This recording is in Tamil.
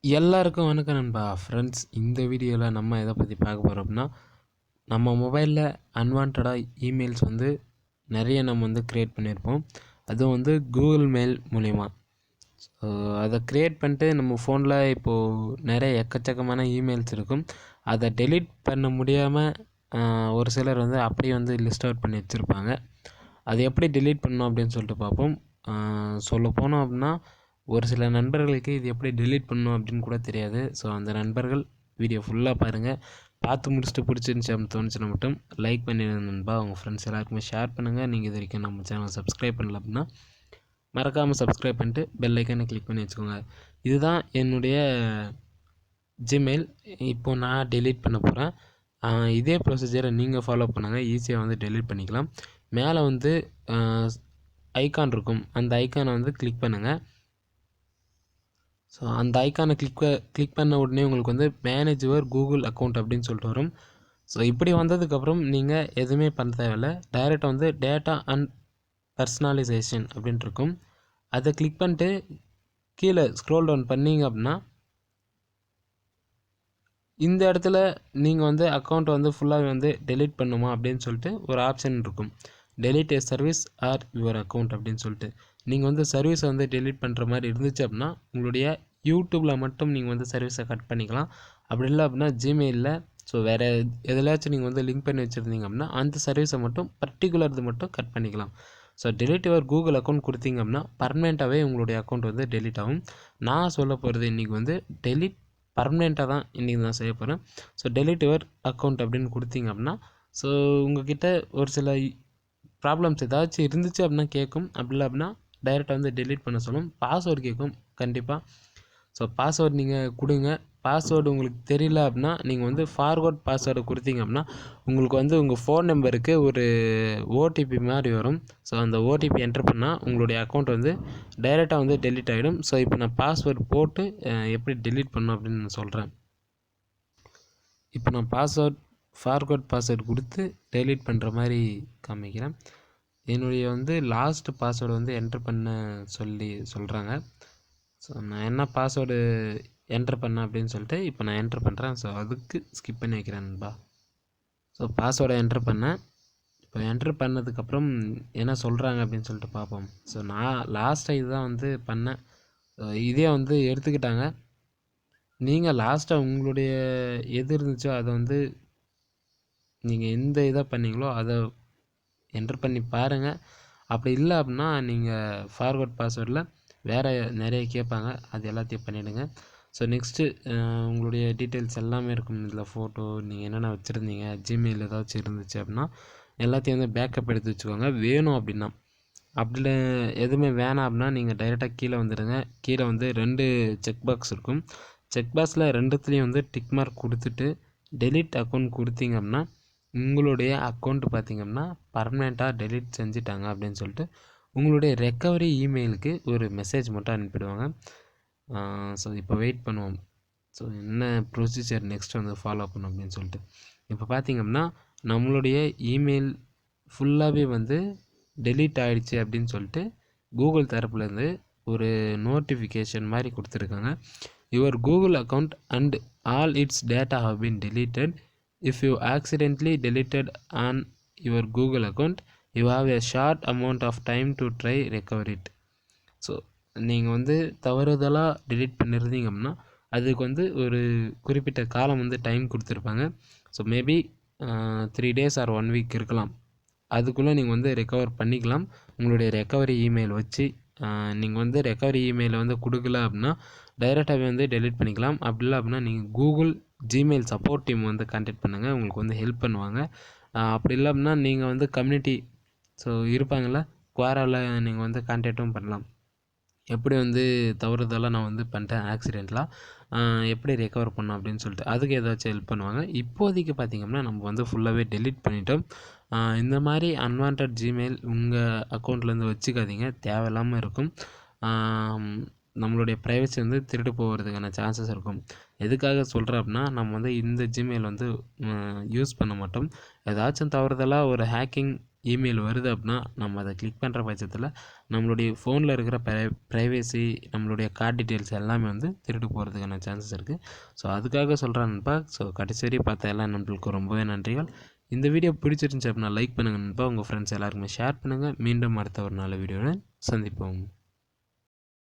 எல்லாருக்கும் வணக்கம் நண்பா. ஃப்ரெண்ட்ஸ், இந்த வீடியோவில் நம்ம எதை பற்றி பார்க்க போகிறோம் அப்படின்னா, நம்ம மொபைலில் அன்வான்டாக இமெயில்ஸ் வந்து நிறைய நம்ம வந்து க்ரியேட் பண்ணியிருப்போம். அதுவும் வந்து கூகுள் மெயில் மூலிமா. ஸோ அதை க்ரியேட் பண்ணிட்டு நம்ம ஃபோனில் இப்போது நிறைய எக்கச்சக்கமான இமெயில்ஸ் இருக்கும். அதை டெலீட் பண்ண முடியாமல் ஒரு சிலர் வந்து அப்படியே வந்து லிஸ்ட் அவுட் பண்ணி வச்சுருப்பாங்க. அது எப்படி டெலீட் பண்ணணும் அப்படின்னு சொல்லிட்டு பார்ப்போம். சொல்ல போனோம் அப்படின்னா, ஒரு சில நண்பர்களுக்கு இது எப்படி டெலீட் பண்ணணும் அப்படின்னு கூட தெரியாது. ஸோ அந்த நண்பர்கள் வீடியோ ஃபுல்லாக பாருங்கள். பார்த்து முடிச்சுட்டு பிடிச்சிருந்துச்சி அப்படின்னு தோணுச்சுன்னா மட்டும் லைக் பண்ணிடுங்க நண்பா. உங்கள் ஃப்ரெண்ட்ஸ் எல்லாருக்குமே ஷேர் பண்ணுங்கள். நீங்கள் இது வரைக்கும் நம்ம சேனல் சப்ஸ்கிரைப் பண்ணல அப்படின்னா மறக்காமல் சப்ஸ்கிரைப் பண்ணிட்டு பெல் ஐக்கானை கிளிக் பண்ணி வச்சுக்கோங்க. இதுதான் என்னுடைய ஜிமெயில். இப்போது நான் டெலீட் பண்ண போகிறேன். இதே ப்ரொசீஜரை நீங்கள் ஃபாலோ பண்ணுங்கள். ஈஸியாக வந்து டெலீட் பண்ணிக்கலாம். மேலே வந்து ஐக்கான் இருக்கும். அந்த ஐக்கானை வந்து கிளிக் பண்ணுங்கள். ஸோ அந்த ஐக்கானை கிளிக் பண்ண உடனே உங்களுக்கு வந்து மேனேஜ் யுவர் கூகுள் அக்கௌண்ட் அப்படின்னு சொல்லிட்டு வரும். ஸோ இப்படி வந்ததுக்கப்புறம் நீங்கள் எதுவுமே பண்ண தேவையில்லை. டைரெக்டாக வந்து டேட்டா அண்ட் பர்சனலைசேஷன் அப்படின்ட்டு இருக்கும். அதை கிளிக் பண்ணிட்டு கீழே ஸ்க்ரோல் டவுன் பண்ணிங்க அப்படின்னா, இந்த இடத்துல நீங்கள் வந்து அக்கௌண்ட்டை வந்து ஃபுல்லாக வந்து டெலீட் பண்ணுமா அப்படின்னு சொல்லிட்டு ஒரு ஆப்ஷன் இருக்கும். Delete a service or your account அப்படின்னு சொல்லிட்டு நீங்கள் வந்து சர்வீஸை வந்து டெலீட் பண்ணுற மாதிரி இருந்துச்சு அப்படின்னா, உங்களுடைய யூடியூப்பில் மட்டும் நீங்கள் வந்து சர்வீஸை கட் பண்ணிக்கலாம். அப்படி இல்லை அப்படின்னா ஜிமெயிலில், ஸோ வேறு எதுலையாச்சும் நீங்கள் வந்து லிங்க் பண்ணி வச்சுருந்தீங்க அப்படின்னா அந்த சர்வீஸை மட்டும் பர்டிகுலர் மட்டும் கட் பண்ணிக்கலாம். So delete your Google account கொடுத்தீங்க அப்படின்னா பர்மனெண்ட்டாகவே உங்களுடைய அக்கௌண்ட் வந்து டெலீட் ஆகும். நான் சொல்ல போகிறது இன்றைக்கி வந்து டெலீட் பர்மனெண்ட்டாக தான் இன்றைக்கி நான் செய்ய போகிறேன். ஸோ டெலீட் யுவர் அக்கௌண்ட் அப்படின்னு கொடுத்தீங்க அப்படின்னா, ஸோ உங்கள்கிட்ட ஒரு சில ப்ராப்ளம்ஸ் ஏதாச்சும் இருந்துச்சு அப்படின்னா கேட்கும். அப்படி இல்லை அப்படின்னா டைரெக்டாக வந்து டெலீட் பண்ண சொல்லும். பாஸ்வேர்டு கேட்கும் கண்டிப்பாக. ஸோ பாஸ்வேர்டு நீங்கள் கொடுங்க. பாஸ்வேர்டு உங்களுக்கு தெரியல அப்படின்னா நீங்கள் வந்து ஃபார்வர்ட் பாஸ்வேர்டு கொடுத்தீங்க அப்படின்னா உங்களுக்கு வந்து உங்கள் ஃபோன் நம்பருக்கு ஒரு ஓடிபி மாதிரி வரும். ஸோ அந்த ஓடிபி என்டர் பண்ணால் உங்களுடைய அக்கௌண்ட் வந்து டைரெக்டாக வந்து டெலீட் ஆகிடும். ஸோ இப்போ நான் பாஸ்வேர்டு போட்டு எப்படி டெலீட் பண்ணணும் அப்படின்னு நான் சொல்கிறேன். இப்போ நான் ஃபார்வர்ட் பாஸ்வேர்டு கொடுத்து டெலீட் பண்ணுற மாதிரி காமிக்கிறேன். என்னுடைய வந்து லாஸ்ட் பாஸ்வேர்டு வந்து என்ட்ரு பண்ண சொல்கிறாங்க. ஸோ நான் என்ன பாஸ்வேர்டு என்ட்ரு பண்ணேன் அப்படின்னு சொல்லிட்டு இப்போ நான் என்ட்ரு பண்ணுறேன். ஸோ அதுக்கு ஸ்கிப் பண்ணி வைக்கிறேன் நண்பா. ஸோ பாஸ்வேர்டை என்ட்ரு பண்ணேன். இப்போ என்ட்ரு பண்ணதுக்கப்புறம் என்ன சொல்கிறாங்க அப்படின்னு சொல்லிட்டு பார்ப்போம். ஸோ நான் லாஸ்ட்டாக இதுதான் வந்து பண்ணேன். இதே வந்து எடுத்துக்கிட்டாங்க. நீங்கள் லாஸ்ட்டாக உங்களுடைய எது இருந்துச்சோ அதை வந்து நீங்கள் எந்த இதாக பண்ணீங்களோ அதை என்ட்ரு பண்ணி பாருங்கள். அப்படி இல்லை அப்படின்னா நீங்கள் ஃபார்வர்ட் பாஸ்வேர்டில் வேறு நிறைய கேட்பாங்க. அது எல்லாத்தையும் பண்ணிவிடுங்க. ஸோ நெக்ஸ்ட்டு உங்களுடைய டீட்டெயில்ஸ் எல்லாமே இருக்கும். இதில் ஃபோட்டோ நீங்கள் என்னென்ன வச்சுருந்தீங்க, ஜிமெயில் ஏதாச்சும் இருந்துச்சு அப்படின்னா எல்லாத்தையும் வந்து பேக்கப் எடுத்து வச்சுக்கோங்க. வேணும் அப்படின்னா. அப்படி எதுவுமே வேணாம் அப்படின்னா நீங்கள் டைரெக்டாக கீழே வந்துடுங்க. கீழே வந்து 2 செக் பாக்ஸ் இருக்கும். செக் பாக்ஸில் 2த்துலேயும் வந்து டிக் மார்க் கொடுத்துட்டு டெலீட் அக்கௌண்ட் கொடுத்தீங்க அப்படின்னா உங்களுடைய அக்கௌண்ட்டு பார்த்திங்க அப்படின்னா பர்மனெண்ட்டாக டெலீட் செஞ்சுட்டாங்க அப்படின்னு சொல்லிட்டு உங்களுடைய ரெக்கவரி இமெயிலுக்கு ஒரு மெசேஜ் மட்டும் அனுப்பிடுவாங்க. ஸோ இப்போ வெயிட் பண்ணுவோம். ஸோ என்ன ப்ரொசீஜர் நெக்ஸ்ட் வந்து ஃபாலோ பண்ணணும் அப்படின்னு சொல்லிட்டு இப்போ பார்த்திங்க அப்படின்னா நம்மளுடைய இமெயில் ஃபுல்லாகவே வந்து டெலீட் ஆகிடுச்சு அப்படின்னு சொல்லிட்டு கூகுள் தரப்புலேருந்து ஒரு நோட்டிஃபிகேஷன் மாதிரி கொடுத்துருக்காங்க. Your Google account and all its data have been deleted. If you accidentally deleted on your Google account, you have a short amount of time to try recover it. So நீங்கள் வந்து தவறுதலாக டெலீட் பண்ணியிருந்தீங்க அப்படின்னா அதுக்கு வந்து ஒரு குறிப்பிட்ட காலம் வந்து டைம் கொடுத்துருப்பாங்க. So maybe 3 days or 1 week இருக்கலாம். அதுக்குள்ளே நீங்கள் வந்து ரெக்கவர் பண்ணிக்கலாம். உங்களுடைய ரெக்கவரி இமெயில் வச்சு நீங்கள் வந்து ரெக்கவரி இமெயிலை வந்து கொடுக்கல அப்படின்னா டைரெக்டாகவே வந்து டெலீட் பண்ணிக்கலாம். அப்படி இல்லை அப்படின்னா நீங்கள் கூகுள் ஜிமெயில் சப்போர்ட் டீம் வந்து கான்டாக்ட் பண்ணுங்கள். உங்களுக்கு வந்து ஹெல்ப் பண்ணுவாங்க. அப்படி இல்லை அப்படின்னா நீங்கள் வந்து கம்யூனிட்டி ஸோ இருப்பாங்கள்ல குவாராவில் நீங்கள் வந்து கான்டாக்டும் பண்ணலாம். எப்படி வந்து தவறுதலாக நான் வந்து பண்ணிட்டேன் ஆக்சிடெண்ட்லாம் எப்படி ரெக்கவர் பண்ணோம் அப்படின்னு சொல்லிட்டு அதுக்கு ஏதாச்சும் ஹெல்ப் பண்ணுவாங்க. இப்போதைக்கு பார்த்திங்கன்னா நம்ம வந்து ஃபுல்லாகவே டெலீட் பண்ணிட்டோம். இந்த மாதிரி அன்வான்ட் ஜிமெயில் உங்கள் அக்கௌண்ட்லேருந்து வச்சுக்காதீங்க. தேவையில்லாமல் இருக்கும். நம்மளுடைய ப்ரைவசி வந்து திருட்டு போகிறதுக்கான சான்சஸ் இருக்கும். எதுக்காக சொல்கிறேன் அப்படின்னா நம்ம வந்து இந்த ஜிமெயில் வந்து யூஸ் பண்ண மாட்டோம். ஏதாச்சும் தவறுதலாக ஒரு ஹேக்கிங் இமெயில் வருது அப்படின்னா நம்ம அதை கிளிக் பண்ணுற பட்சத்தில் நம்மளுடைய ஃபோனில் இருக்கிற ப்ரைவேசி, நம்மளுடைய கார்டு டீட்டெயில்ஸ் எல்லாமே வந்து திருட்டு போகிறதுக்கான சான்சஸ் இருக்குது. ஸோ அதுக்காக சொல்கிறேன் நண்பா. ஸோ கடைசி வரையும் பார்த்த எல்லாம் நண்பர்களுக்கு ரொம்பவே நன்றிகள். இந்த வீடியோ பிடிச்சிருந்துச்சி அப்படின்னா லைக் பண்ணுங்கள் நண்பா. உங்கள் ஃப்ரெண்ட்ஸ் எல்லாருக்குமே ஷேர் பண்ணுங்கள். மீண்டும் அடுத்த ஒரு நல்ல வீடியோவில் சந்திப்போம்.